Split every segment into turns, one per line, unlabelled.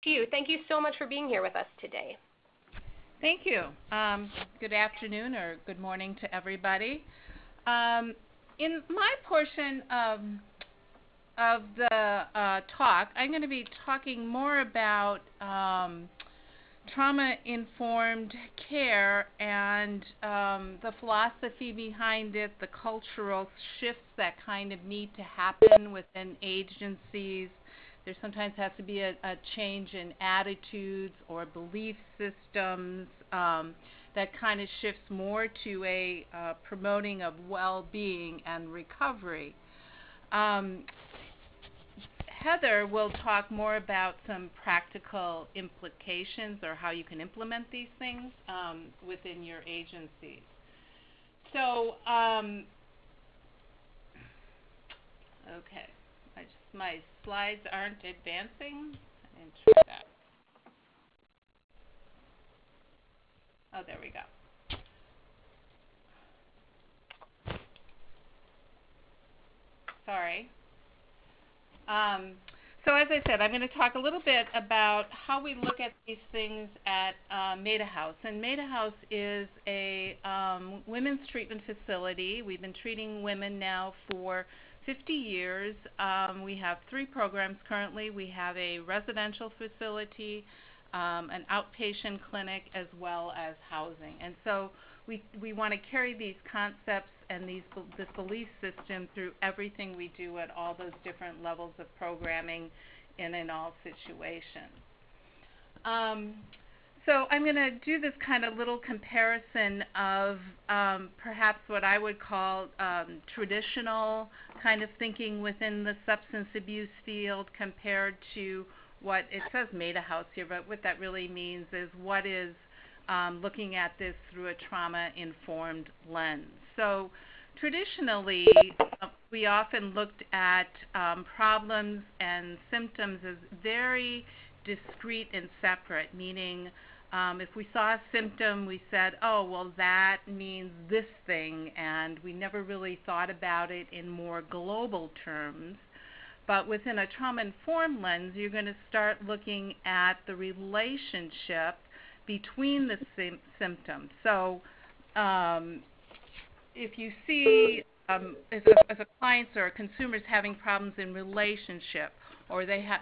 Phew, thank you so much for being here with us today.
Thank you. Good afternoon or good morning to everybody. In my portion of the talk, I'm going to be talking more about trauma-informed care and the philosophy behind it, the cultural shifts that kind of need to happen within agencies. There sometimes has to be a change in attitudes or belief systems that kind of shifts more to a promoting of well-being and recovery. Heather will talk more about some practical implications or how you can implement these things within your agencies. So, okay, my slides aren't advancing. I didn't try that. Oh, there we go. Sorry. So as I said, I'm going to talk a little bit about how we look at these things at Maida House. And Maida House is a women's treatment facility. We've been treating women now for 50 years. We have 3 programs currently. We have a residential facility, an outpatient clinic, as well as housing. And so we want to carry these concepts and this belief system through everything we do at all those different levels of programming and in all situations. So I'm going to do this kind of little comparison of perhaps what I would call traditional kind of thinking within the substance abuse field compared to what it says Maida House here, but what that really means is what is looking at this through a trauma-informed lens. So traditionally, we often looked at problems and symptoms as very discrete and separate, meaning if we saw a symptom, we said, oh, well, that means this thing, and we never really thought about it in more global terms. But within a trauma-informed lens, you're going to start looking at the relationship between the symptoms. So if you see if a client or a consumer is having problems in relationship, or they have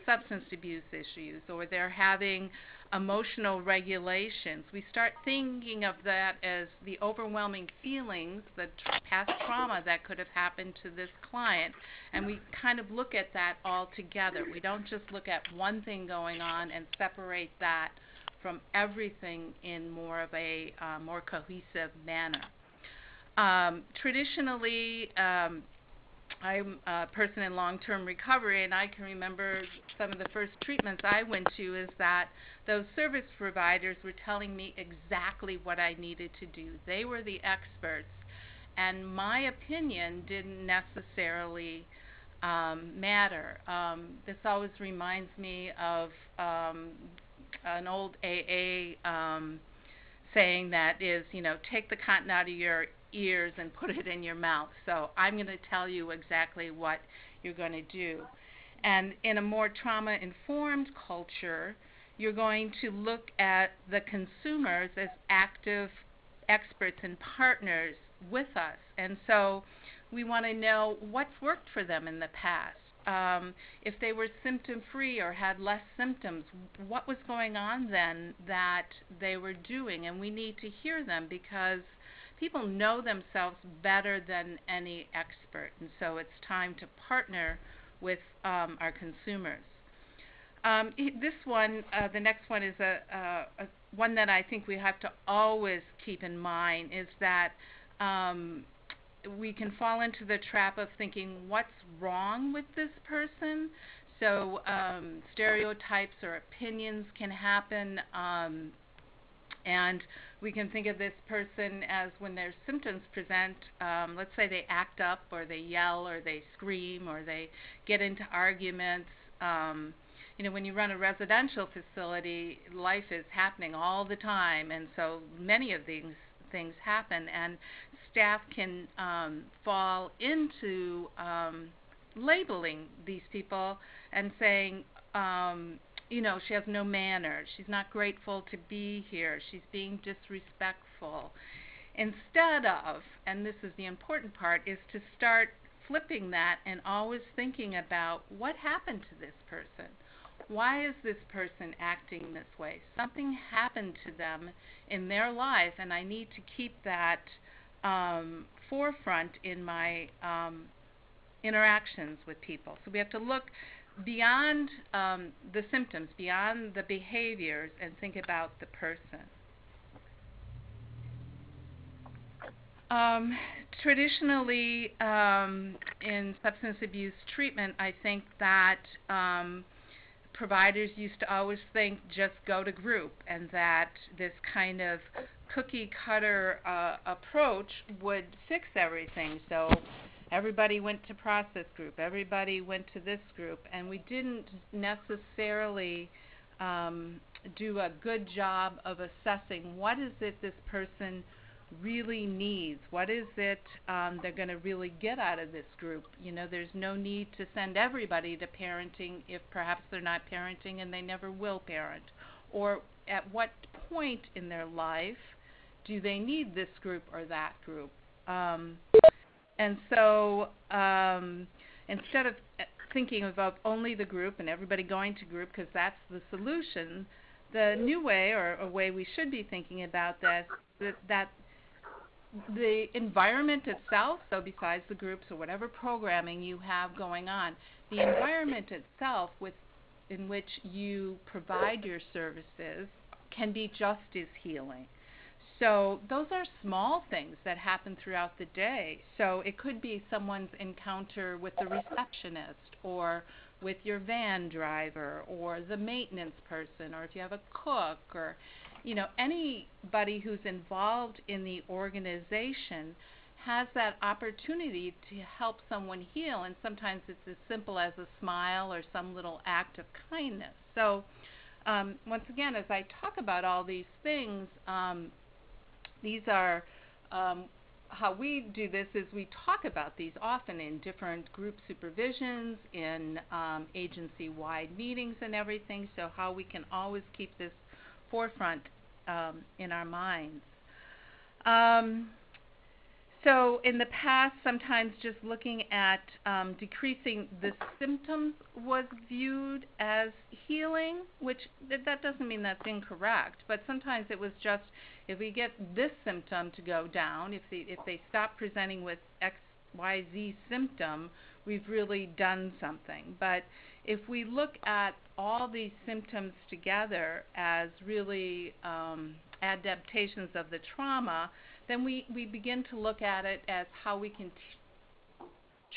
substance abuse issues, or they're having emotional regulations, we start thinking of that as the overwhelming feelings, the past trauma that could have happened to this client, and we kind of look at that all together. We don't just look at one thing going on and separate that from everything in more of a more cohesive manner. Traditionally, I'm a person in long-term recovery, and I can remember some of the first treatments I went to is that those service providers were telling me exactly what I needed to do. They were the experts, and my opinion didn't necessarily matter. This always reminds me of an old AA saying that is, take the cotton out of your ears and put it in your mouth. So I'm going to tell you exactly what you're going to do. And in a more trauma-informed culture, you're going to look at the consumers as active experts and partners with us. And so we want to know what's worked for them in the past. If they were symptom-free or had less symptoms, what was going on then that they were doing? And we need to hear them because people know themselves better than any expert. And so it's time to partner with our consumers. This one, the next one, is a one that I think we have to always keep in mind is that we can fall into the trap of thinking, what's wrong with this person? So stereotypes or opinions can happen, and we can think of this person as when their symptoms present, let's say they act up or they yell or they scream or they get into arguments. When you run a residential facility, life is happening all the time, and so many of these things happen, and staff can fall into labeling these people and saying, she has no manners. She's not grateful to be here. She's being disrespectful. Instead of, and this is the important part, is to start flipping that and always thinking about what happened to this person. Why is this person acting this way? Something happened to them in their life, and I need to keep that forefront in my interactions with people. So we have to look beyond the symptoms, beyond the behaviors, and think about the person. Traditionally, in substance abuse treatment, I think that providers used to always think just go to group, and that this kind of cookie cutter approach would fix everything. So everybody went to process group, everybody went to this group, and we didn't necessarily do a good job of assessing what is it this person really needs, what is it they're going to really get out of this group. There's no need to send everybody to parenting if perhaps they're not parenting and they never will parent. Or at what point in their life do they need this group or that group? And so instead of thinking about only the group and everybody going to group because that's the solution, the new way, or a way we should be thinking about that the environment itself, so besides the groups or whatever programming you have going on, the environment itself in which you provide your services can be just as healing. So those are small things that happen throughout the day. So it could be someone's encounter with the receptionist, or with your van driver, or the maintenance person, or if you have a cook, or anybody who's involved in the organization has that opportunity to help someone heal, and sometimes it's as simple as a smile or some little act of kindness. So once again, as I talk about all these things, these are how we do this is we talk about these often in different group supervisions, in agency-wide meetings and everything, so how we can always keep this forefront in our minds. So in the past, sometimes just looking at decreasing the symptoms was viewed as healing, which that doesn't mean that's incorrect, but sometimes it was just if we get this symptom to go down, if they stop presenting with XYZ symptom, we've really done something. But if we look at all these symptoms together as really adaptations of the trauma, then we begin to look at it as how we can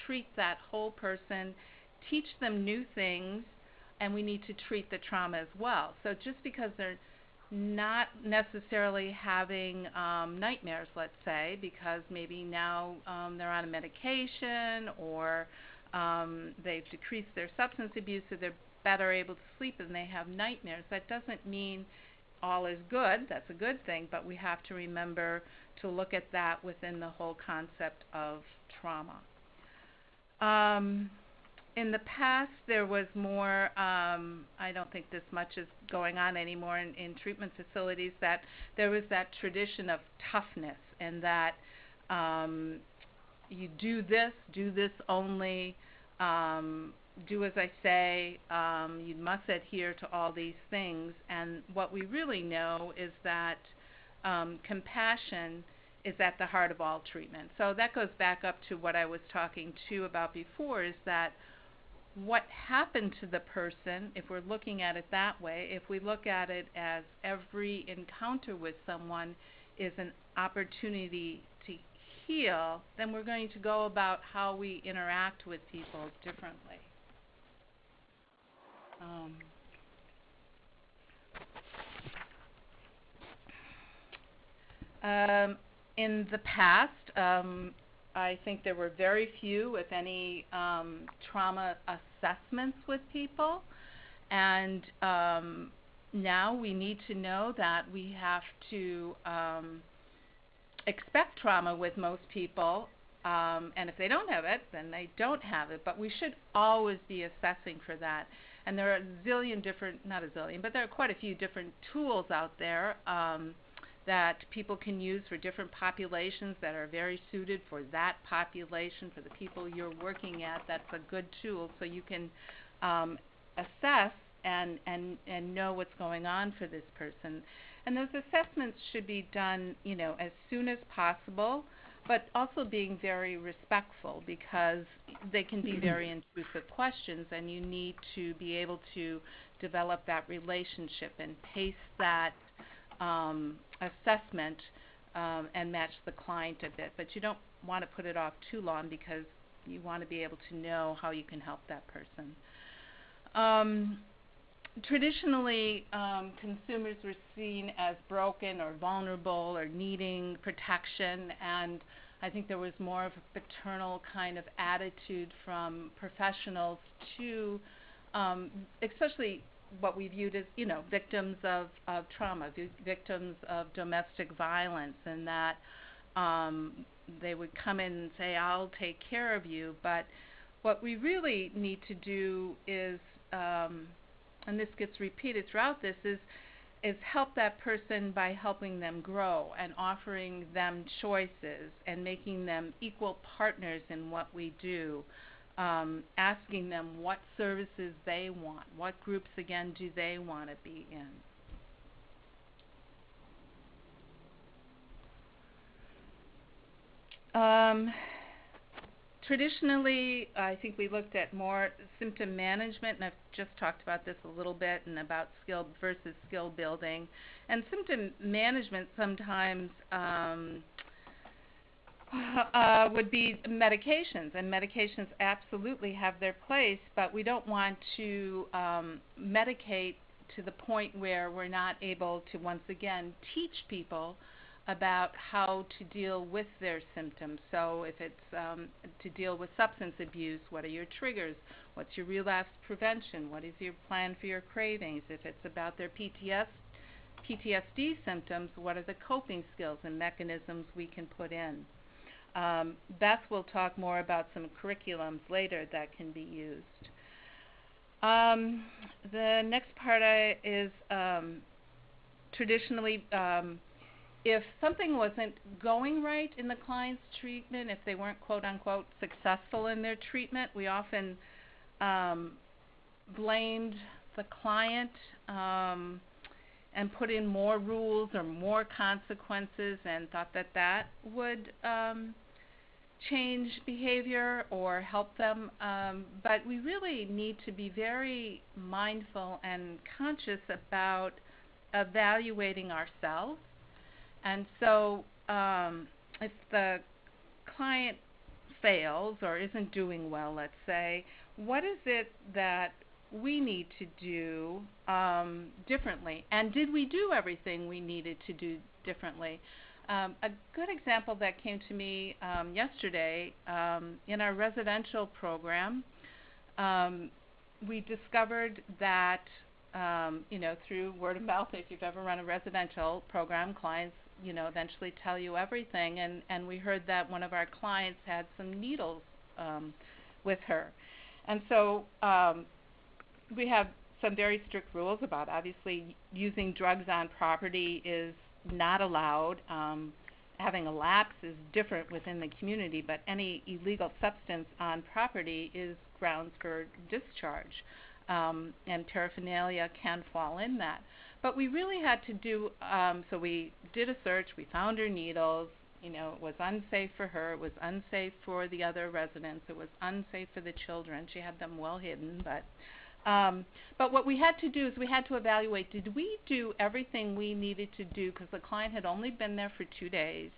treat that whole person, teach them new things, and we need to treat the trauma as well. So just because they're not necessarily having nightmares, let's say, because maybe now they're on a medication, or they've decreased their substance abuse so they're better able to sleep and they have nightmares, that doesn't mean all is good. That's a good thing, but we have to remember to look at that within the whole concept of trauma. In the past, there was more, I don't think this much is going on anymore in treatment facilities, that there was that tradition of toughness, and that you do this only, do as I say, you must adhere to all these things. And what we really know is that compassion is at the heart of all treatment. So that goes back up to what I was talking to about before, is that what happened to the person, if we're looking at it that way, if we look at it as every encounter with someone is an opportunity to heal, then we're going to go about how we interact with people differently. In the past, I think there were very few, if any, trauma assessments with people, and now we need to know that we have to expect trauma with most people, and if they don't have it, then they don't have it, but we should always be assessing for that. And there are a zillion different, not a zillion, but there are quite a few different tools out there that people can use for different populations that are very suited for that population, for the people you're working at. That's a good tool, so you can assess and know what's going on for this person. And those assessments should be done, as soon as possible, but also being very respectful, because they can be very intrusive questions, and you need to be able to develop that relationship and pace that assessment and match the client a bit. But you don't want to put it off too long, because you want to be able to know how you can help that person. Traditionally, consumers were seen as broken or vulnerable or needing protection, and I think there was more of a paternal kind of attitude from professionals to especially what we viewed as, victims of trauma, victims of domestic violence, and that they would come in and say, I'll take care of you. But what we really need to do is, and this gets repeated throughout this, is help that person by helping them grow and offering them choices and making them equal partners in what we do. Asking them what services they want, what groups, again, do they want to be in. Traditionally, I think we looked at more symptom management, and I've just talked about this a little bit, and about skill versus skill building. And symptom management sometimes would be medications, and medications absolutely have their place, but we don't want to medicate to the point where we're not able to, once again, teach people about how to deal with their symptoms. So if it's to deal with substance abuse, what are your triggers? What's your relapse prevention? What is your plan for your cravings? If it's about their PTSD symptoms, what are the coping skills and mechanisms we can put in? Beth will talk more about some curriculums later that can be used. The next part is traditionally, if something wasn't going right in the client's treatment, if they weren't quote-unquote successful in their treatment, we often blamed the client and put in more rules or more consequences, and thought that that would change behavior or help them. But we really need to be very mindful and conscious about evaluating ourselves. And so if the client fails or isn't doing well, let's say, what is it that we need to do differently? And did we do everything we needed to do differently? A good example that came to me yesterday, in our residential program, we discovered that, through word of mouth, if you've ever run a residential program, clients, eventually tell you everything. And we heard that one of our clients had some needles with her. And so we have some very strict rules about, obviously, using drugs on property is not allowed. Having a lapse is different within the community, but any illegal substance on property is grounds for discharge, and paraphernalia can fall in that. But we really had to do, so we did a search, we found her needles. It was unsafe for her, it was unsafe for the other residents, it was unsafe for the children. She had them well hidden, but what we had to do is we had to evaluate, did we do everything we needed to do, because the client had only been there for 2 days.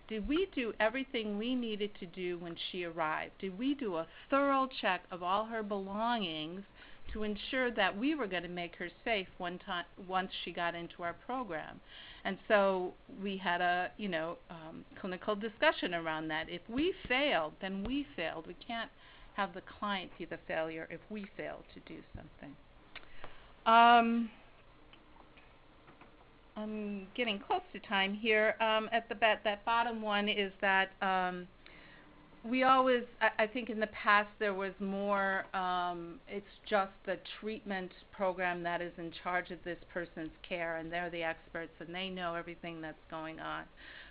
Did we do everything we needed to do when she arrived? Did we do a thorough check of all her belongings to ensure that we were going to make her safe once she got into our program? And so we had a clinical discussion around that. If we failed, then we failed. We can't have the client be the failure if we fail to do something. I'm getting close to time here. At that bottom one is that we always, I think in the past there was more, it's just the treatment program that is in charge of this person's care, and they're the experts, and they know everything that's going on.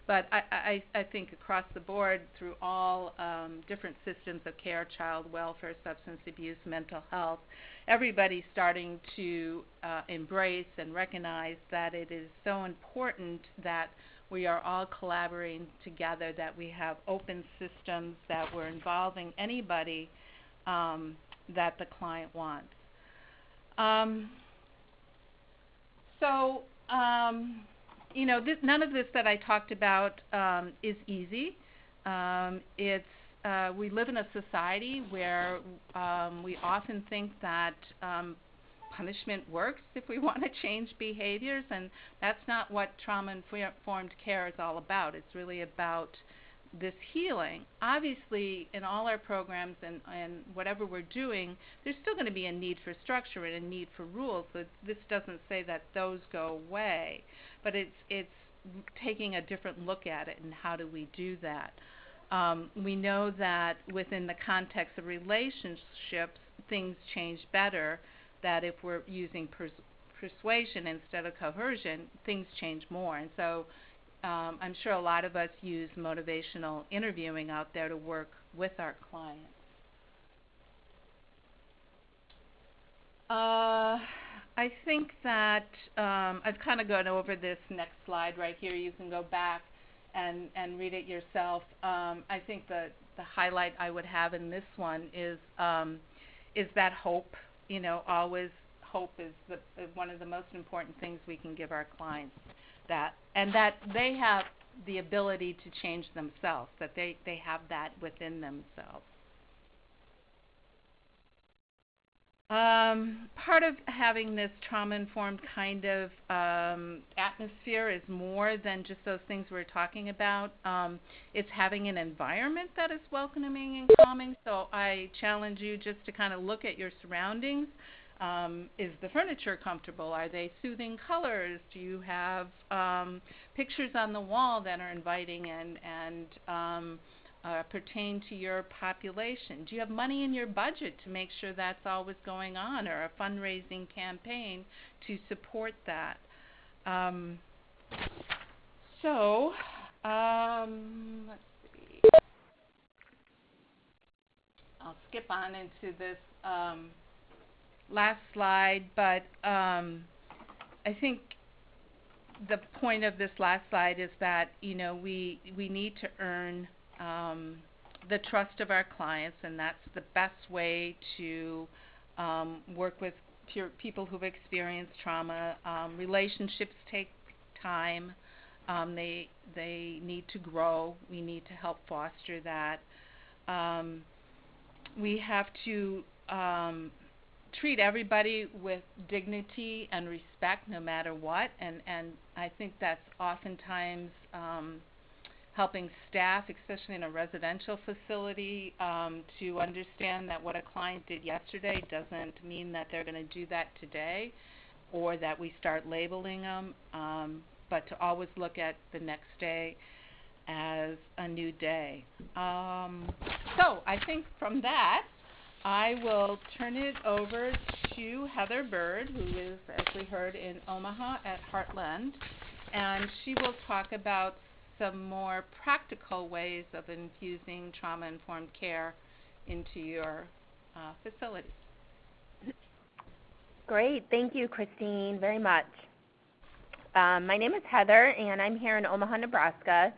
But I think across the board, through all different systems of care, child welfare, substance abuse, mental health, everybody's starting to embrace and recognize that it is so important that we are all collaborating together, that we have open systems, that we're involving anybody that the client wants. You know, none of this that I talked about is easy. We live in a society where we often think that punishment works if we want to change behaviors, and that's not what trauma-informed care is all about. It's really about this healing. Obviously, in all our programs and whatever we're doing, there's still going to be a need for structure and a need for rules. So this doesn't say that those go away, but it's taking a different look at it and how do we do that. We know that within the context of relationships, things change better, that if we're using persuasion instead of coercion, things change more. And so I'm sure a lot of us use motivational interviewing out there to work with our clients. I think that I've kind of gone over this next slide right here. You can go back and read it yourself. I think the highlight I would have in this one is that hope. You know, always hope is one of the most important things we can give our clients, and that they have the ability to change themselves, that they have that within themselves. Part of having this trauma-informed kind of atmosphere is more than just those things we're talking about. It's having an environment that is welcoming and calming. So I challenge you just to kind of look at your surroundings. Is the furniture comfortable? Are they soothing colors? Do you have pictures on the wall that are inviting and pertain to your population? Do you have money in your budget to make sure that's always going on, or a fundraising campaign to support that? Let's see. I'll skip on into this last slide, but I think the point of this last slide is that, you know, we need to earn the trust of our clients, and that's the best way to work with people who've experienced trauma. Relationships take time. They need to grow. We need to help foster that. We have to treat everybody with dignity and respect no matter what, and I think that's oftentimes helping staff, especially in a residential facility, to understand that what a client did yesterday doesn't mean that they're going to do that today, or that we start labeling them, but to always look at the next day as a new day. So I think from that, I will turn it over to Heather Bird, who is, as we heard, in Omaha at Heartland, and she will talk about some more practical ways of infusing trauma-informed care into your facilities.
Great. Thank you, Christine, very much. My name is Heather, and I'm here in Omaha, Nebraska.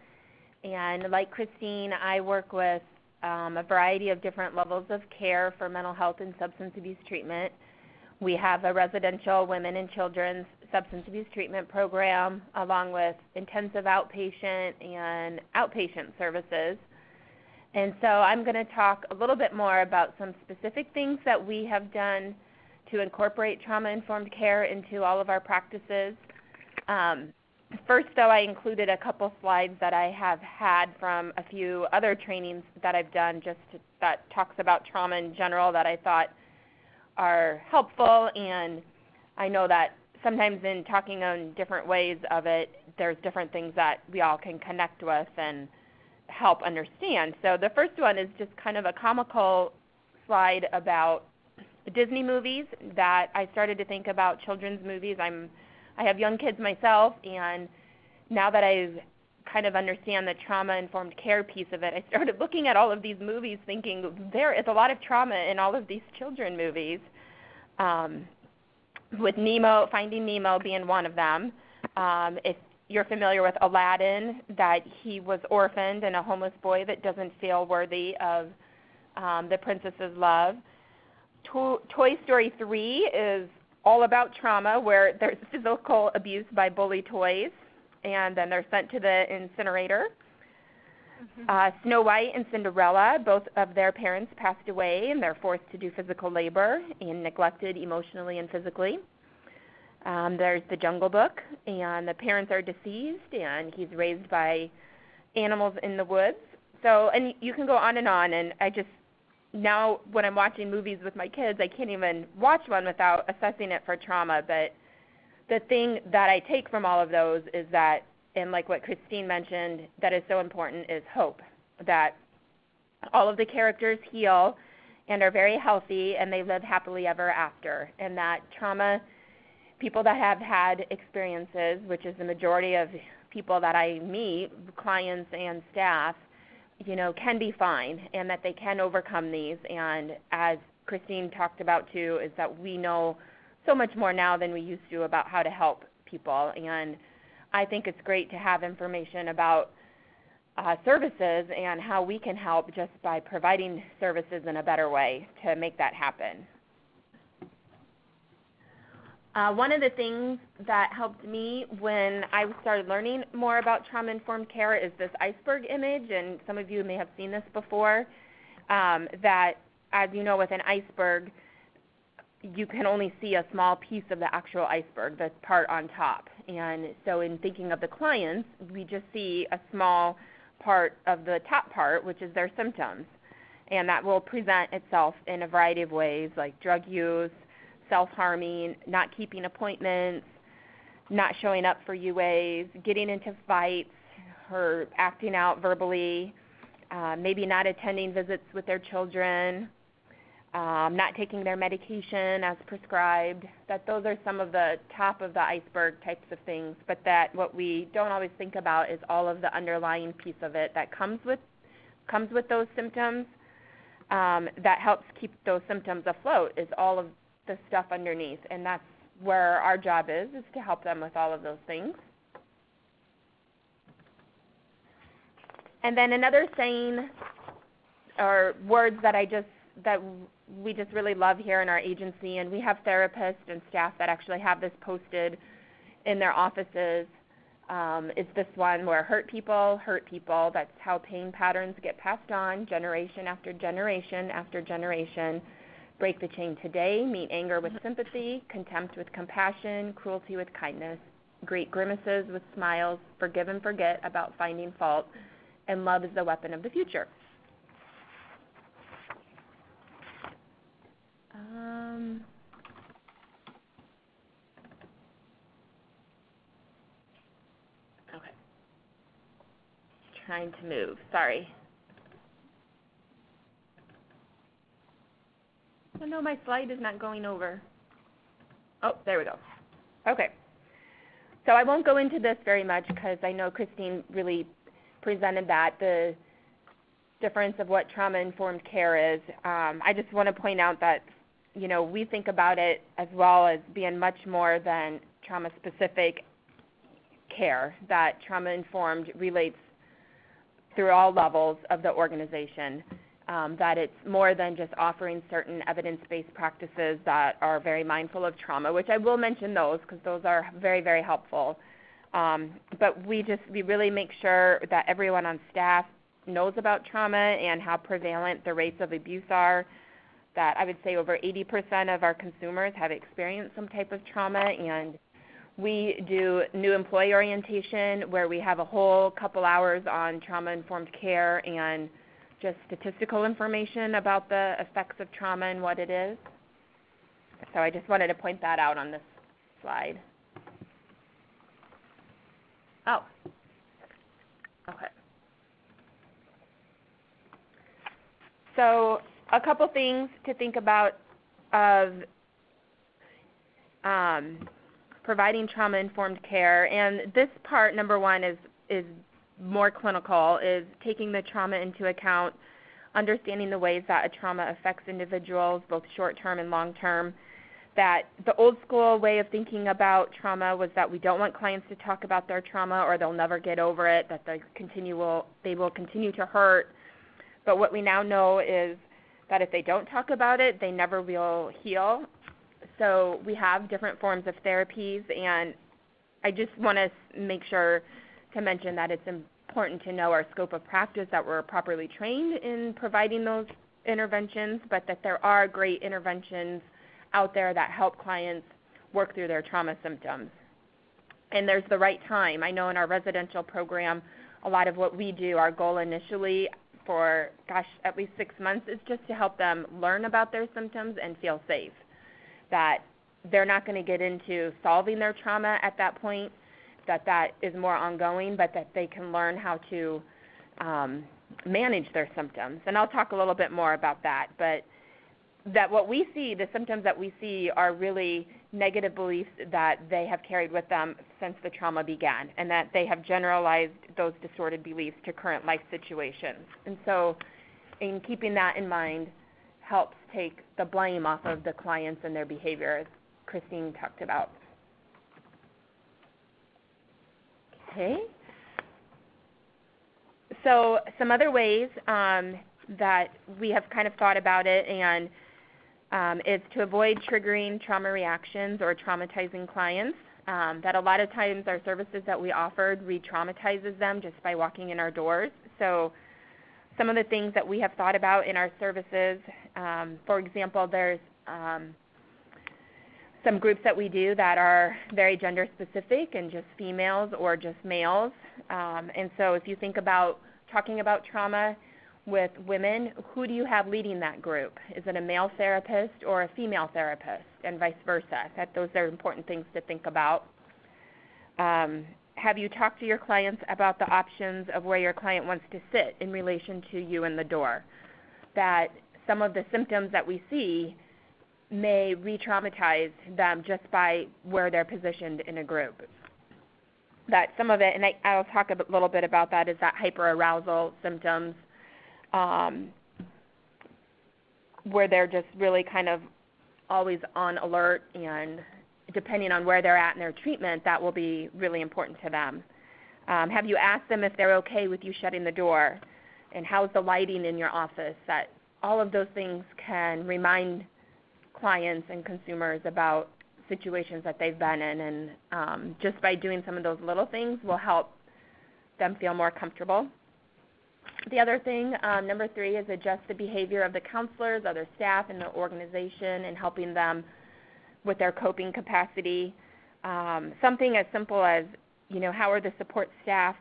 And like Christine, I work with a variety of different levels of care for mental health and substance abuse treatment. We have a residential women and children's substance abuse treatment program, along with intensive outpatient and outpatient services. And so I'm going to talk a little bit more about some specific things that we have done to incorporate trauma-informed care into all of our practices. First, though, I included a couple slides that I have had from a few other trainings that I've done that talks about trauma in general that I thought are helpful, and I know that sometimes in talking on different ways of it, there's different things that we all can connect with, and help understand. So the first one is just kind of a comical slide about Disney movies that I started to think about children's movies. I have young kids myself, and now that I kind of understand the trauma-informed care piece of it, I started looking at all of these movies thinking there is a lot of trauma in all of these children movies, with Nemo, Finding Nemo being one of them. If you're familiar with Aladdin, that he was orphaned and a homeless boy that doesn't feel worthy of the princess's love. Toy Story 3 is all about trauma, where there's physical abuse by bully toys, and then they're sent to the incinerator. Snow White and Cinderella, both of their parents passed away, and they're forced to do physical labor and neglected emotionally and physically. There's The Jungle Book, and the parents are deceased, and he's raised by animals in the woods. So, and you can go on, and I just, now when I'm watching movies with my kids, I can't even watch one without assessing it for trauma. But the thing that I take from all of those is that, and like what Christine mentioned, that is so important, is hope. That all of the characters heal and are very healthy, and they live happily ever after. And that trauma, people that have had experiences, which is the majority of people that I meet, clients and staff, you know, can be fine, and that they can overcome these. And as Christine talked about too, is that we know so much more now than we used to about how to help people. And I think it's great to have information about services and how we can help just by providing services in a better way to make that happen. One of the things that helped me when I started learning more about trauma-informed care is this iceberg image, and some of you may have seen this before, that, as you know, with an iceberg, you can only see a small piece of the actual iceberg, the part on top. And so in thinking of the clients, we just see a small part of the top part, which is their symptoms. And that will present itself in a variety of ways, like drug use, self-harming, not keeping appointments, not showing up for UAs, getting into fights, or acting out verbally, maybe not attending visits with their children, not taking their medication as prescribed. That those are some of the top of the iceberg types of things, but that what we don't always think about is all of the underlying piece of it that comes with those symptoms, that helps keep those symptoms afloat, is all of the stuff underneath. And that's where our job is to help them with all of those things. And then another saying or words that we just really love here in our agency, and we have therapists and staff that actually have this posted in their offices, is this one where hurt people. That's how pain patterns get passed on generation after generation after generation. Break the chain today, meet anger with sympathy, contempt with compassion, cruelty with kindness, greet grimaces with smiles, forgive and forget about finding fault, and love is the weapon of the future. Okay. Trying to move, sorry. Oh no, my slide is not going over. Oh, there we go. Okay. So I won't go into this very much because I know Christine really presented that, the difference of what trauma-informed care is. I just want to point out that, you know, we think about it as well as being much more than trauma-specific care, that trauma-informed relates through all levels of the organization. That it's more than just offering certain evidence-based practices that are very mindful of trauma, which I will mention those because those are very, very helpful. But we really make sure that everyone on staff knows about trauma and how prevalent the rates of abuse are, that I would say over 80% of our consumers have experienced some type of trauma, and we do new employee orientation where we have a whole couple hours on trauma-informed care and just statistical information about the effects of trauma and what it is. So I just wanted to point that out on this slide. Oh, okay. So a couple things to think about of providing trauma-informed care, and this part, number one, is more clinical, is taking the trauma into account, understanding the ways that a trauma affects individuals, both short-term and long-term. That the old school way of thinking about trauma was that we don't want clients to talk about their trauma or they'll never get over it, that they will continue to hurt. But what we now know is that if they don't talk about it, they never will heal. So we have different forms of therapies, and I just want to make sure to mention that it's important to know our scope of practice, that we're properly trained in providing those interventions, but that there are great interventions out there that help clients work through their trauma symptoms. And there's the right time. I know in our residential program, a lot of what we do, our goal initially for, at least 6 months is just to help them learn about their symptoms and feel safe. That they're not going to get into solving their trauma at that point, that is more ongoing, but that they can learn how to manage their symptoms. And I'll talk a little bit more about that, but that what we see, the symptoms that we see are really negative beliefs that they have carried with them since the trauma began, and that they have generalized those distorted beliefs to current life situations. And so in keeping that in mind helps take the blame off of the clients and their behavior, as Christine talked about. Okay. So some other ways that we have kind of thought about it and is to avoid triggering trauma reactions or traumatizing clients. That a lot of times our services that we offered re-traumatizes them just by walking in our doors. So some of the things that we have thought about in our services, for example, there's some groups that we do that are very gender specific and just females or just males. And so if you think about talking about trauma with women, who do you have leading that group? Is it a male therapist or a female therapist, and vice versa? Those are important things to think about. Have you talked to your clients about the options of where your client wants to sit in relation to you in the door? That some of the symptoms that we see may re-traumatize them just by where they're positioned in a group. That some of it, and I'll talk a little bit about that, is that hyperarousal symptoms, where they're just really kind of always on alert, and depending on where they're at in their treatment, that will be really important to them. Have you asked them if they're okay with you shutting the door? And how's the lighting in your office? That all of those things can remind clients and consumers about situations that they've been in, and just by doing some of those little things will help them feel more comfortable. The other thing, number 3, is adjust the behavior of the counselors, other staff in the organization, and helping them with their coping capacity. Something as simple as, how are the support staff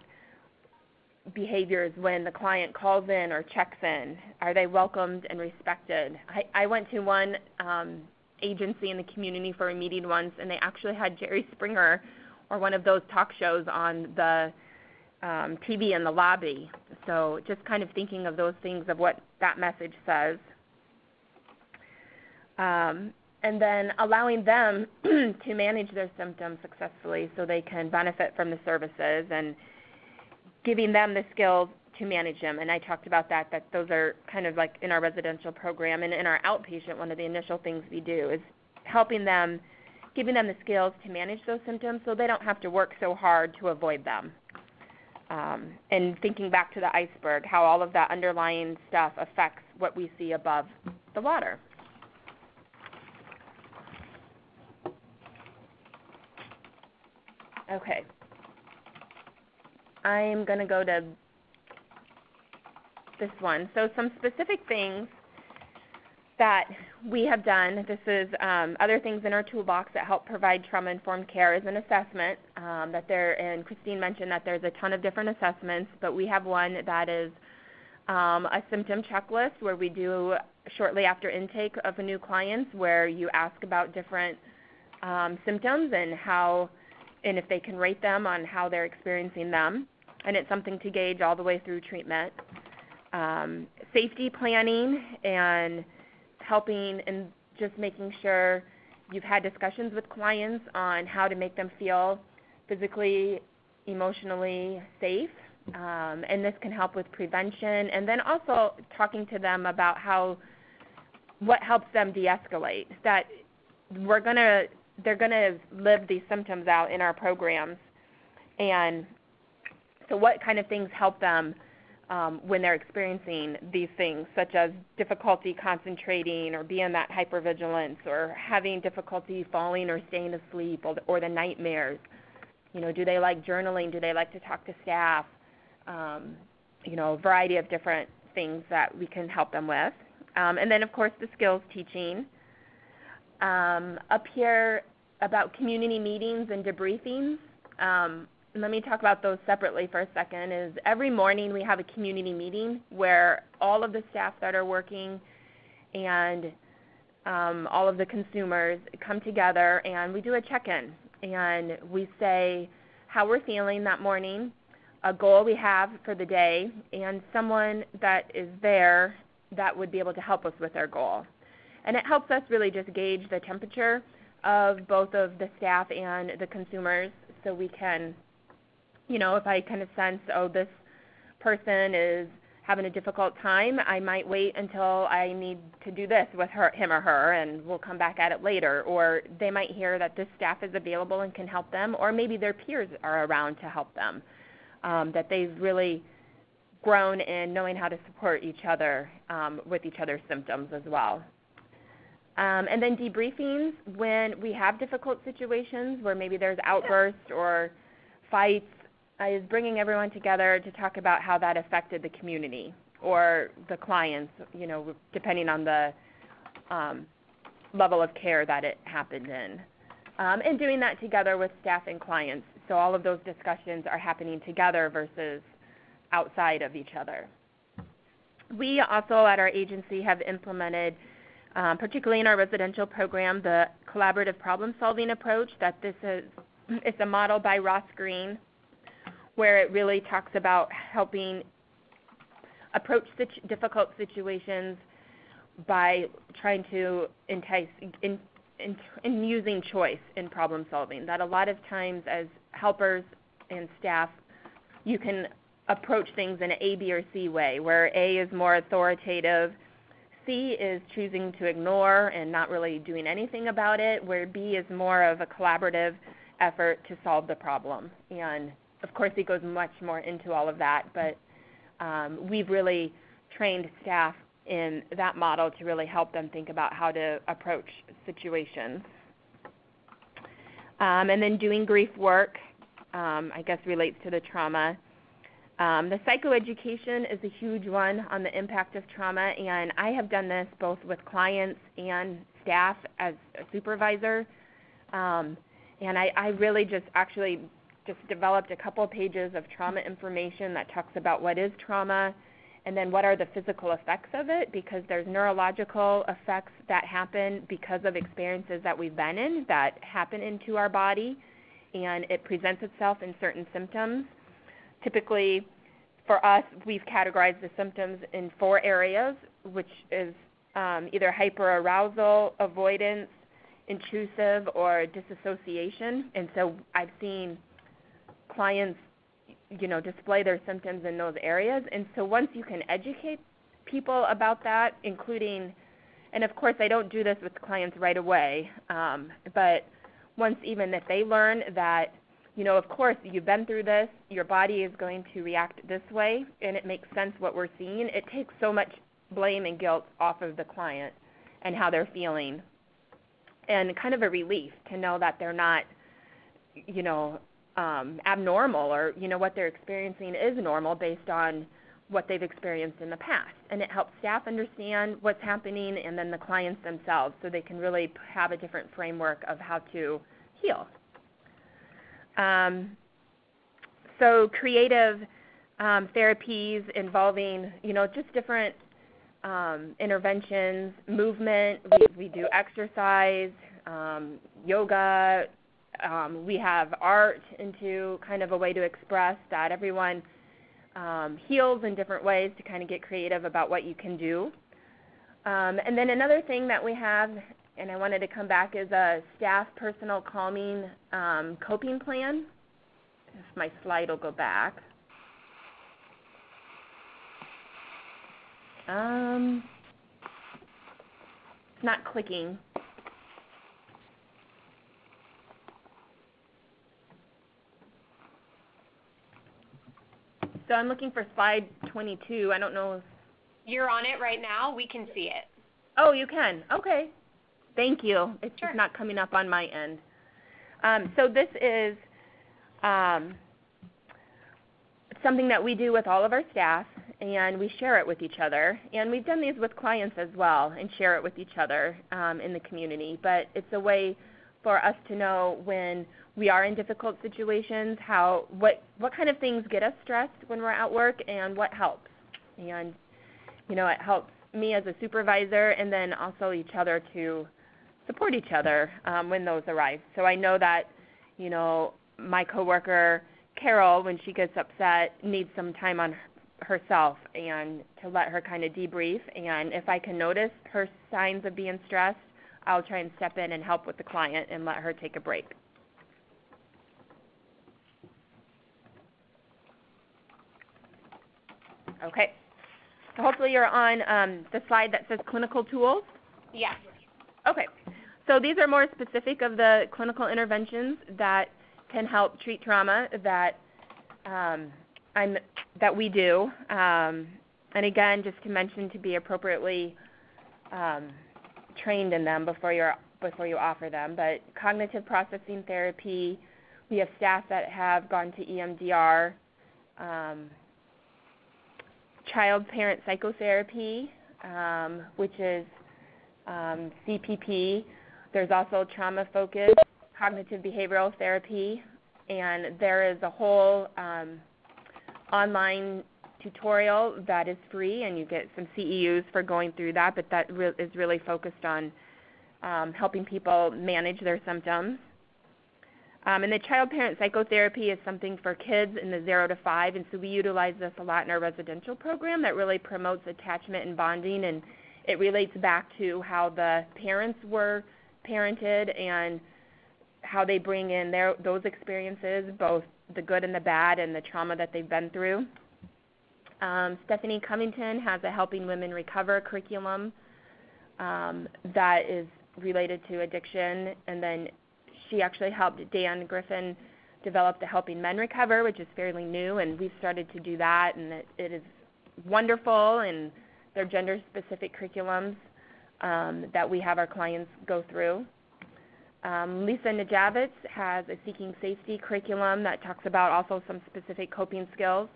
behaviors when the client calls in or checks in? Are they welcomed and respected? I went to one agency in the community for a meeting once, and they actually had Jerry Springer or one of those talk shows on the TV in the lobby. So just kind of thinking of those things, of what that message says. And then allowing them to manage their symptoms successfully so they can benefit from the services, and giving them the skills to manage them. And I talked about that those are kind of like in our residential program, and in our outpatient, one of the initial things we do is helping them, giving them the skills to manage those symptoms so they don't have to work so hard to avoid them. And thinking back to the iceberg, how all of that underlying stuff affects what we see above the water. Okay. I'm going to go to this one. So some specific things that we have done. This is other things in our toolbox that help provide trauma-informed care is an assessment and Christine mentioned that there's a ton of different assessments, but we have one that is a symptom checklist where we do shortly after intake of a new client, where you ask about different symptoms and if they can rate them on how they're experiencing them, and it's something to gauge all the way through treatment. safety planning and helping and just making sure you've had discussions with clients on how to make them feel physically, emotionally safe. And this can help with prevention. And then also talking to them about what helps them de-escalate, that they're going to live these symptoms out in our programs. And so what kind of things help them when they're experiencing these things, such as difficulty concentrating or being that hypervigilance or having difficulty falling or staying asleep or the nightmares. Do they like journaling? Do they like to talk to staff? A variety of different things that we can help them with. And then, of course, the skills teaching. Up here about community meetings and debriefings. Let me talk about those separately for a second. Is every morning we have a community meeting where all of the staff that are working and all of the consumers come together and we do a check-in. And we say how we're feeling that morning, a goal we have for the day, and someone that is there that would be able to help us with our goal. And it helps us really just gauge the temperature of both of the staff and the consumers so we can, if I kind of sense, this person is having a difficult time, I might wait until I need to do this with him or her, and we'll come back at it later. Or they might hear that this staff is available and can help them, or maybe their peers are around to help them, that they've really grown in knowing how to support each other with each other's symptoms as well. And then debriefings when we have difficult situations where maybe there's outbursts or fights, is bringing everyone together to talk about how that affected the community or the clients, depending on the level of care that it happened in. And doing that together with staff and clients. So all of those discussions are happening together versus outside of each other. We also at our agency have implemented, particularly in our residential program, the collaborative problem-solving approach. It's a model by Ross Green, where it really talks about helping approach difficult situations by trying to entice in using choice in problem solving. That a lot of times as helpers and staff, you can approach things in an A, B, or C way, where A is more authoritative, C is choosing to ignore and not really doing anything about it, where B is more of a collaborative effort to solve the problem. And of course, it goes much more into all of that, but we've really trained staff in that model to really help them think about how to approach situations. And then doing grief work, I guess, relates to the trauma. The psychoeducation is a huge one on the impact of trauma, and I have done this both with clients and staff as a supervisor. And I really just developed a couple of pages of trauma information that talks about what is trauma and then what are the physical effects of it, because there's neurological effects that happen because of experiences that we've been in that happen into our body, and it presents itself in certain symptoms. Typically, for us, we've categorized the symptoms in 4 areas, which is either hyperarousal, avoidance, intrusive, or disassociation. And so I've seen clients, display their symptoms in those areas. And so once you can educate people about that, including, and of course I don't do this with clients right away, but once even that they learn that, of course you've been through this, your body is going to react this way, and it makes sense what we're seeing, it takes so much blame and guilt off of the client and how they're feeling. And kind of a relief to know that they're not, abnormal, or what they're experiencing is normal based on what they've experienced in the past. And it helps staff understand what's happening, and then the clients themselves, so they can really have a different framework of how to heal. So creative therapies involving, just different interventions, movement. We do exercise, yoga. We have art into kind of a way to express that everyone heals in different ways to kind of get creative about what you can do. And then another thing that we have, and I wanted to come back, is a staff personal calming coping plan. If my slide will go back. It's not clicking. So I'm looking for slide 22. I don't know if...
You're on it right now. We can see it.
Oh, you can. Okay. Thank you. It's
Sure.
just not coming up on my end. So this is something that we do with all of our staff, and we share it with each other. And we've done these with clients as well and share it with each other in the community. But it's a way for us to know when we are in difficult situations, what kind of things get us stressed when we're at work and what helps. And, you know, it helps me as a supervisor and then also each other to support each other when those arise. So I know that, you know, my coworker Carol, when she gets upset, needs some time on herself and to let her kind of debrief. And if I can notice her signs of being stressed, I'll try and step in and help with the client and let her take a break. Okay. So hopefully you're on the slide that says clinical tools.
Yes.
Okay. So these are more specific of the clinical interventions that can help treat trauma that that we do. And again, just to mention, to be appropriately trained in them before you offer them. But cognitive processing therapy, we have staff that have gone to EMDR. Child-parent psychotherapy, which is CPP. There's also trauma-focused cognitive behavioral therapy, and there is a whole online tutorial that is free, and you get some CEUs for going through that, but that is really focused on helping people manage their symptoms. And the child-parent psychotherapy is something for kids in the 0 to 5, and so we utilize this a lot in our residential program that really promotes attachment and bonding, and it relates back to how the parents were parented and how they bring in those experiences, both the good and the bad and the trauma that they've been through. Stephanie Covington has a Helping Women Recover curriculum that is related to addiction, and then she actually helped Dan Griffin develop the Helping Men Recover, which is fairly new, and we've started to do that, and it is wonderful, and they're gender-specific curriculums that we have our clients go through. Lisa Najavitz has a Seeking Safety curriculum that talks about also some specific coping skills.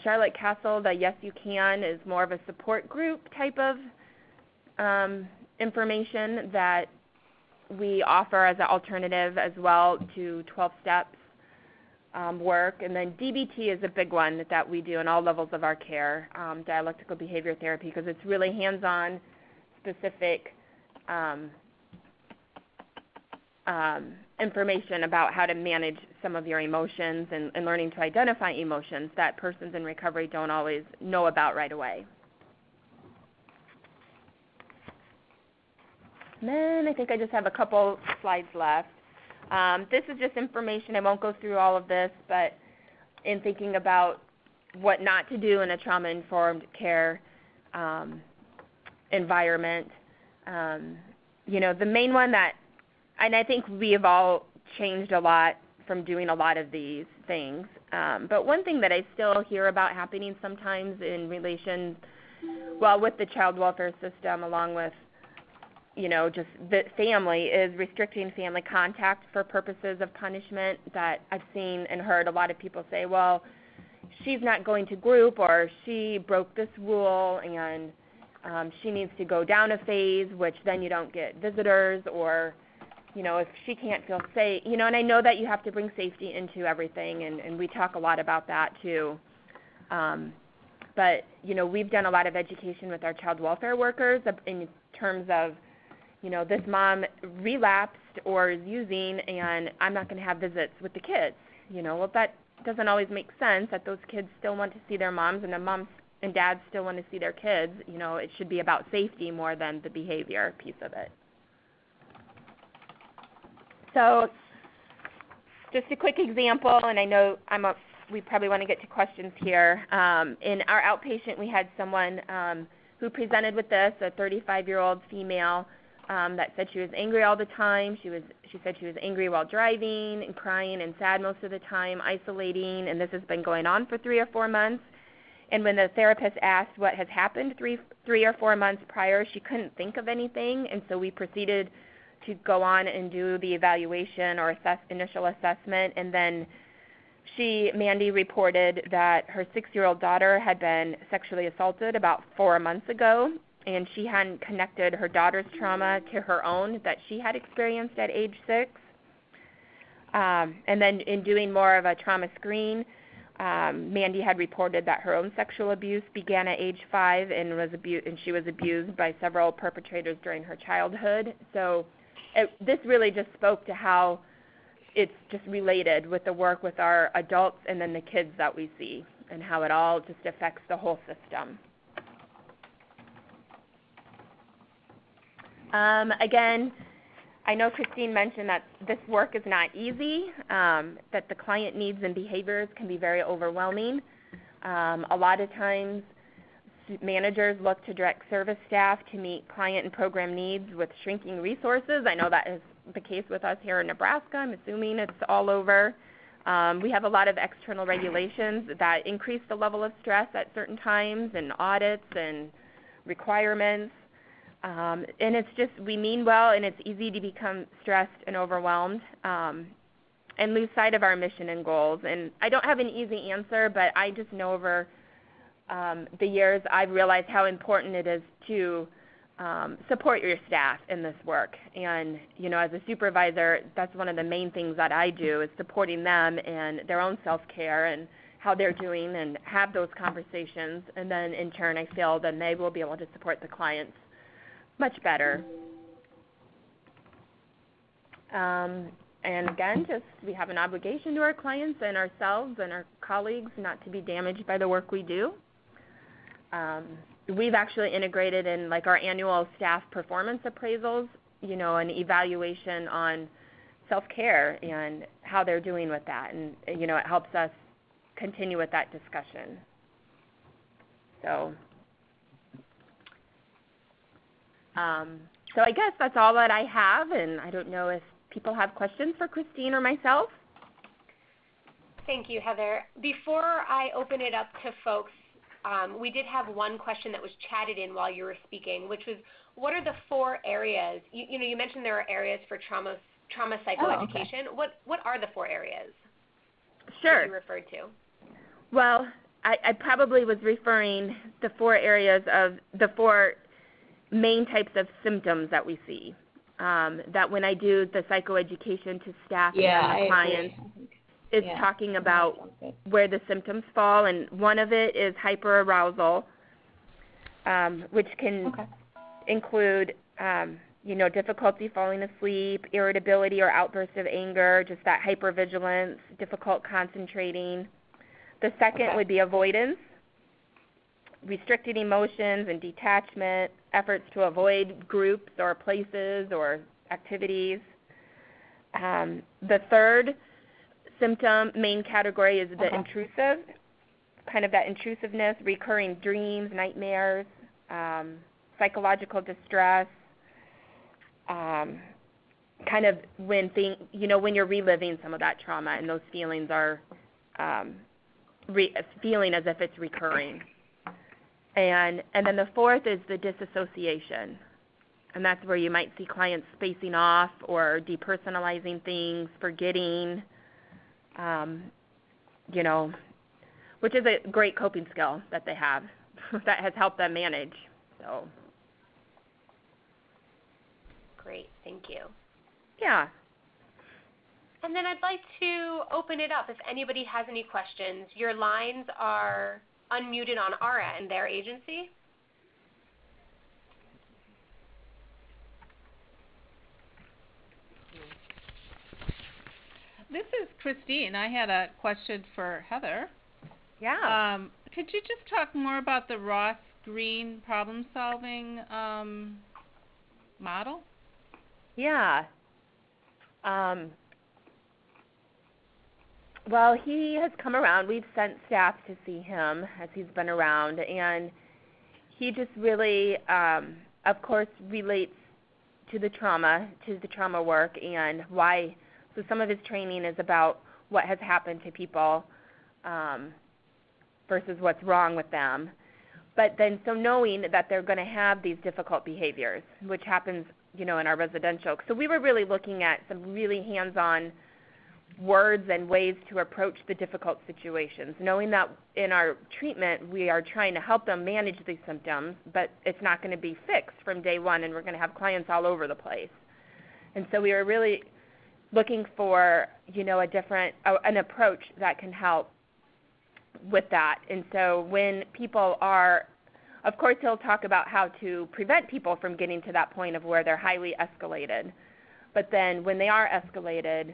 Charlotte Castle, the Yes You Can, is more of a support group type of information that we offer as an alternative as well to 12 steps work. And then DBT is a big one that we do in all levels of our care, dialectical behavior therapy, because it's really hands-on, specific information about how to manage some of your emotions and learning to identify emotions that persons in recovery don't always know about right away. And then I think I just have a couple slides left. This is just information. I won't go through all of this, but in thinking about what not to do in a trauma-informed care environment, you know, the main one that, and I think we have all changed a lot from doing a lot of these things, but one thing that I still hear about happening sometimes in relation, well, with the child welfare system along with, you know, just the family, is restricting family contact for purposes of punishment. That I've seen and heard a lot of people say, well, she's not going to group, or she broke this rule, and she needs to go down a phase, which then you don't get visitors, or, you know, if she can't feel safe, you know, and I know that you have to bring safety into everything, and we talk a lot about that too. But, you know, we've done a lot of education with our child welfare workers in terms of, this mom relapsed or is using, and I'm not going to have visits with the kids. Well, that doesn't always make sense, that those kids still want to see their moms, and the moms and dads still want to see their kids. It should be about safety more than the behavior piece of it. So just a quick example, and I know we probably want to get to questions here. In our outpatient, we had someone who presented with this, a 35-year-old female that said she was angry all the time. She said she was angry while driving and crying and sad most of the time, isolating, and this has been going on for 3 or 4 months. And when the therapist asked what has happened 3 or 4 months prior, she couldn't think of anything, and so we proceeded to go on and do the evaluation or initial assessment, and then Mandy reported that her 6-year-old daughter had been sexually assaulted about 4 months ago, and she hadn't connected her daughter's trauma to her own that she had experienced at age 6. And then in doing more of a trauma screen, Mandy had reported that her own sexual abuse began at age 5 and she was abused by several perpetrators during her childhood. So this really just spoke to how it's just related with the work with our adults and then the kids that we see, and how it all just affects the whole system. Again, I know Christine mentioned that this work is not easy, that the client needs and behaviors can be very overwhelming. A lot of times managers look to direct service staff to meet client and program needs with shrinking resources. I know that is the case with us here in Nebraska. I'm assuming it's all over. We have a lot of external regulations that increase the level of stress at certain times, and audits and requirements. And it's just, we mean well, and it's easy to become stressed and overwhelmed and lose sight of our mission and goals. And I don't have an easy answer, but I just know over the years I've realized how important it is to support your staff in this work. And, as a supervisor, that's one of the main things that I do, is supporting them and their own self-care and how they're doing, and have those conversations. And then in turn, I feel then they will be able to support the clients much better. And again, we have an obligation to our clients and ourselves and our colleagues not to be damaged by the work we do. We've actually integrated in our annual staff performance appraisals, an evaluation on self-care and how they're doing with that. And, it helps us continue with that discussion. So I guess that's all that I have, and I don't know if people have questions for Christine or myself.
Thank you, Heather. Before I open it up to folks, we did have one question that was chatted in while you were speaking, which was, what are the 4 areas? You mentioned there are areas for trauma psychoeducation.
Oh, okay.
What are the 4 areas
Sure.
that you referred to?
Well, I probably was referring the 4 areas of the 4 main types of symptoms that we see. That when I do the psychoeducation to staff and the clients, it's talking about where the symptoms fall, and one of it is hyperarousal, which can include, difficulty falling asleep, irritability or outbursts of anger, just that hypervigilance, difficult concentrating. The second would be avoidance, restricted emotions and detachment, efforts to avoid groups or places or activities. The third symptom main category is the intrusive, kind of that intrusiveness, recurring dreams, nightmares, psychological distress, kind of when you're reliving some of that trauma and those feelings are feeling as if it's recurring. And then the fourth is the disassociation, and that's where you might see clients spacing off or depersonalizing things, forgetting, which is a great coping skill that they have that has helped them manage. So.
Great, thank you.
Yeah.
And then I'd like to open it up if anybody has any questions. Your lines are unmuted on our end, their agency.
This is Christine. I had a question for Heather.
Yeah.
Could you just talk more about the Ross Green problem-solving model?
Yeah. Well, he has come around. We've sent staff to see him as he's been around, and he just really, of course, relates to the trauma work and why. So some of his training is about what has happened to people versus what's wrong with them. But then, so knowing that they're going to have these difficult behaviors, which happens, in our residential. So we were really looking at some really hands-on words and ways to approach the difficult situations, knowing that in our treatment we are trying to help them manage these symptoms, but it's not going to be fixed from day one, and we're going to have clients all over the place. And so we were really looking for, a different, an approach that can help with that. And so when people are, of course, he'll talk about how to prevent people from getting to that point of where they're highly escalated. But then when they are escalated,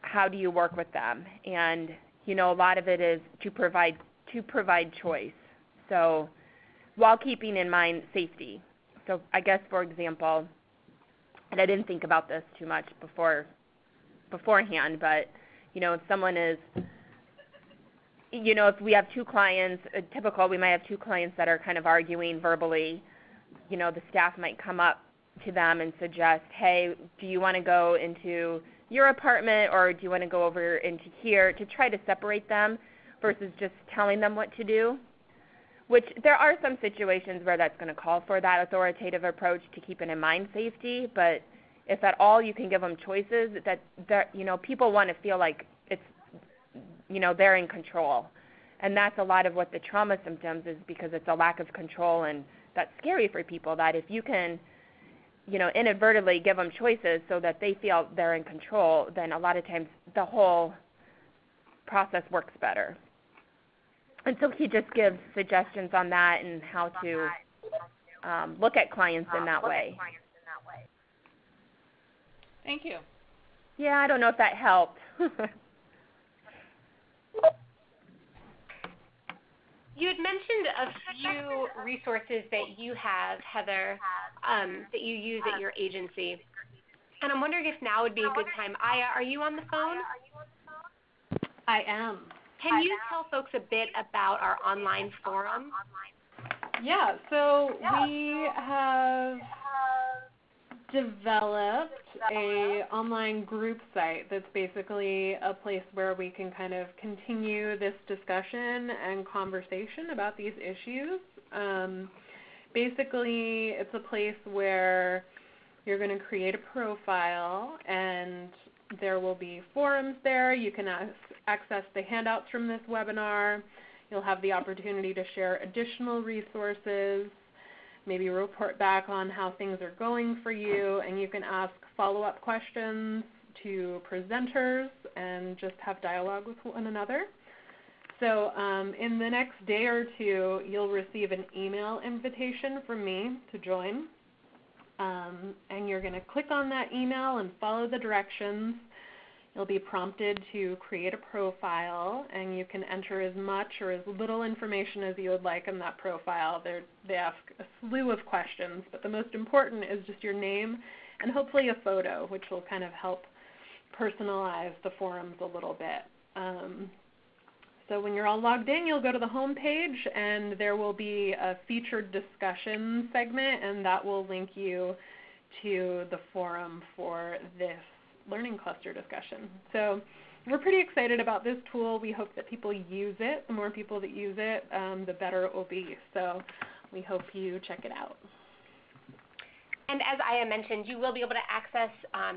how do you work with them? And, a lot of it is to provide choice. So while keeping in mind safety. So I guess, for example, and I didn't think about this too much beforehand, but, if someone is, if we have two clients, we might have two clients that are kind of arguing verbally, the staff might come up to them and suggest, hey, do you want to go into your apartment or do you want to go over into here, to try to separate them versus just telling them what to do, which there are some situations where that's going to call for that authoritative approach to keep in mind safety, but if at all you can give them choices, that people want to feel like it's, they're in control. And that's a lot of what the trauma symptoms is, because it's a lack of control, and that's scary for people, that if you can inadvertently give them choices so that they feel they're in control, then a lot of times the whole process works better. And so he just gives suggestions on that and how to look at clients in that way.
Thank you.
Yeah, I don't know if that helped.
You had mentioned a few resources that you have, Heather, that you use at your agency. And I'm wondering if now would be a good time. Aya, are you on the phone?
I am.
Can you tell folks a bit about our online forum?
Yeah, so we have developed a online group site that's basically a place where we can kind of continue this discussion and conversation about these issues. Basically, it's a place where you're going to create a profile, and there will be forums there. You can access the handouts from this webinar. You'll have the opportunity to share additional resources, maybe report back on how things are going for you, and you can ask follow-up questions to presenters and just have dialogue with one another. So in the next day or two, you'll receive an email invitation from me to join, and you're going to click on that email and follow the directions. You'll be prompted to create a profile, and you can enter as much or as little information as you would like in that profile. They ask a slew of questions, but the most important is just your name and hopefully a photo, which will kind of help personalize the forums a little bit. So when you're all logged in, you'll go to the home page, and there will be a featured discussion segment, and that will link you to the forum for this learning cluster discussion. So we're pretty excited about this tool. We hope that people use it. The more people that use it, the better it will be. So we hope you check it out.
And as Aya mentioned, you will be able to access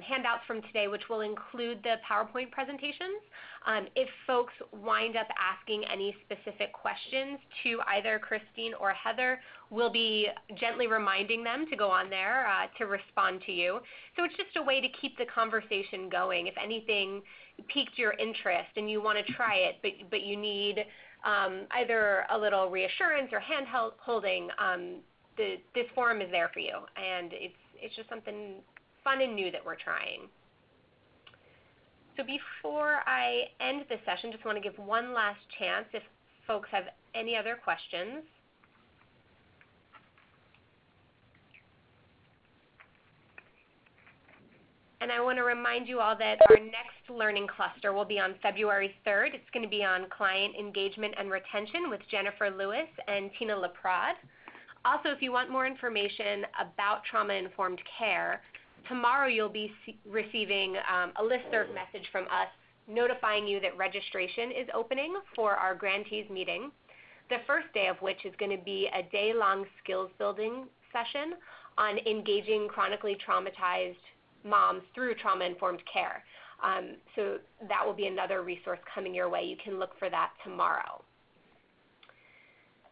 handouts from today, which will include the PowerPoint presentations. If folks wind up asking any specific questions to either Christine or Heather, we'll be gently reminding them to go on there to respond to you. So it's just a way to keep the conversation going. If anything piqued your interest and you want to try it, but you need either a little reassurance or hand holding, this forum is there for you, and it's just something fun and new that we're trying. So before I end the session, just want to give one last chance if folks have any other questions. And I want to remind you all that our next learning cluster will be on February 3rd. It's going to be on client engagement and retention with Jennifer Lewis and Tina LaPrade. Also, if you want more information about trauma-informed care, tomorrow you'll be receiving a listserv message from us notifying you that registration is opening for our grantees meeting, the first day of which is going to be a day-long skills building session on engaging chronically traumatized moms through trauma-informed care. So that will be another resource coming your way. You can look for that tomorrow.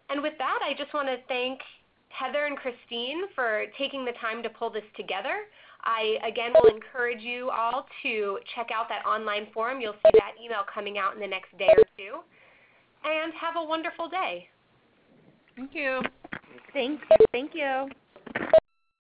And with that, I just want to thank Heather and Christine for taking the time to pull this together. I, again, will encourage you all to check out that online forum. You'll see that email coming out in the next day or two. And have a wonderful day.
Thank you.
Thank you.